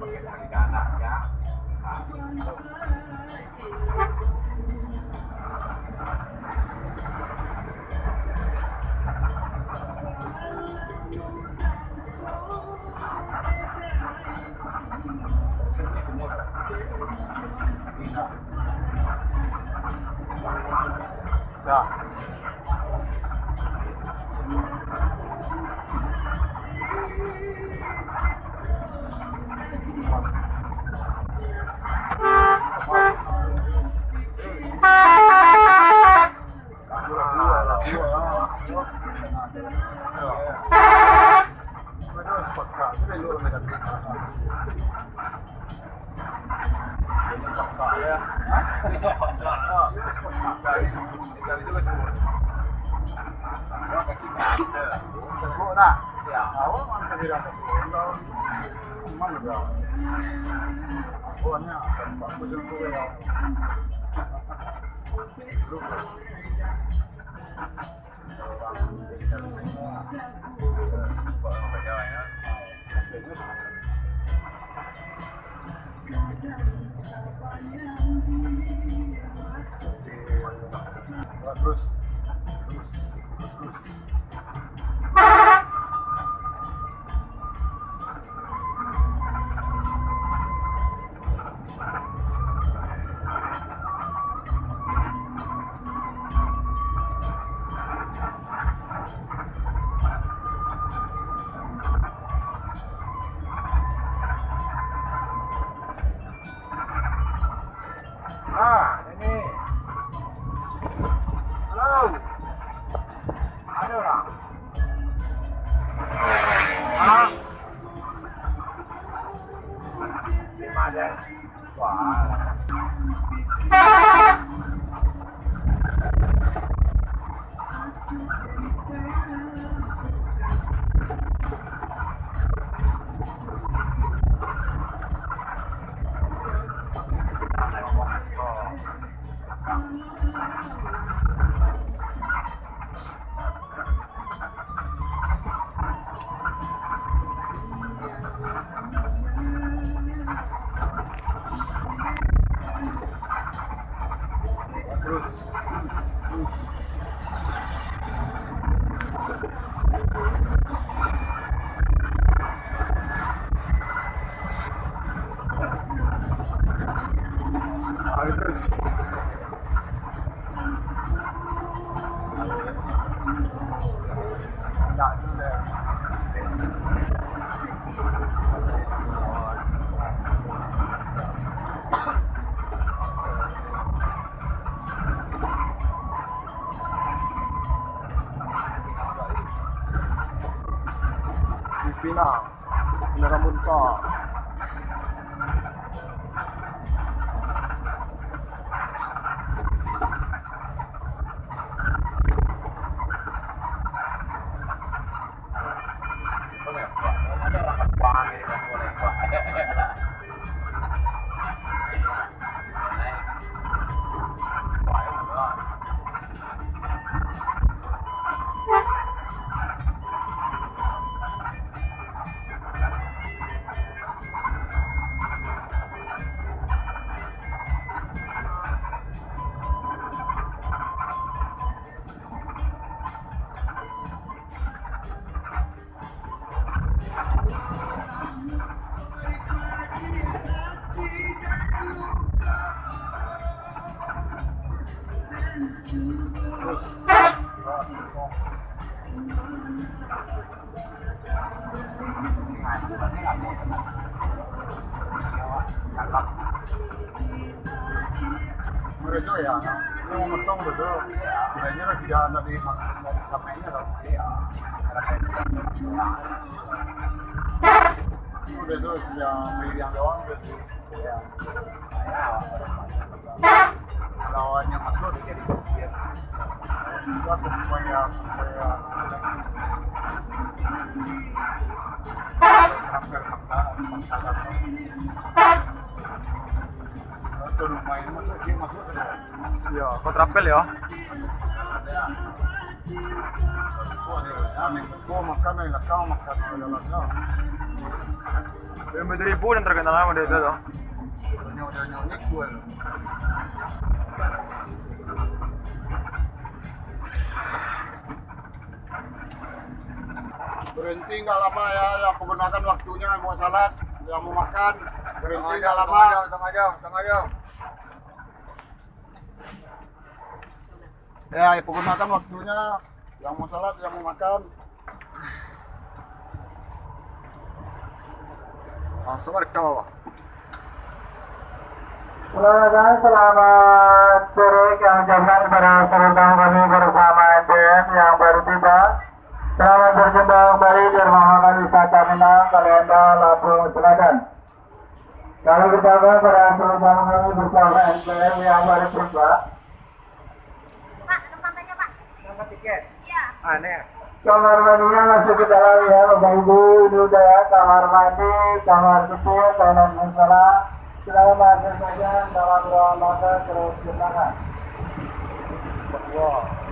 pakai dari kanan ya. Nah, gitu. Ya. Terus ini. Halo. Ada orang? Hah? Di mana? Wah. Pinang, beneran muntah. Mereka ya, yang ngomong betul, biasanya kan tidak ada di sampainya loh. Iya. Udah tuh yang doang gitu. Ya. Lawannya masuk jadi supir. Suatu supaya Ya, kontrapel ya. Ya, Meksiko makan, Ilakang makan, jalannya. Yang 7.000 yang terkenal sama dia itu tuh. Udah unik gue. Berhenti nggak lama ya, yang gunakan waktunya yang mau salat, yang mau makan, berhenti nggak lama. Setengah jam. Ya, gunakan waktunya, yang mau salat, yang mau makan. Langsung rekam apa? Selamat sore kami ucapkan kepada seluruh tamu kami bersama NTM yang baru tiba. Selamat berjumpa kembali di rumah makan wisata Minang, Kalianda, Lampung Selatan. Kami ucapkan kepada seluruh tamu kami bersama NTM yang baru tiba. Pak, numpang aja Pak. Dapat tiket? Iya. Aneh. Kamar mandinya masuk ke dalam ya Bapak Ibu. Ini udah ya kamar mandi, kamar kecil, toilet musola. Silakan masuk saja dalam ruang makan terus silakan. Wah.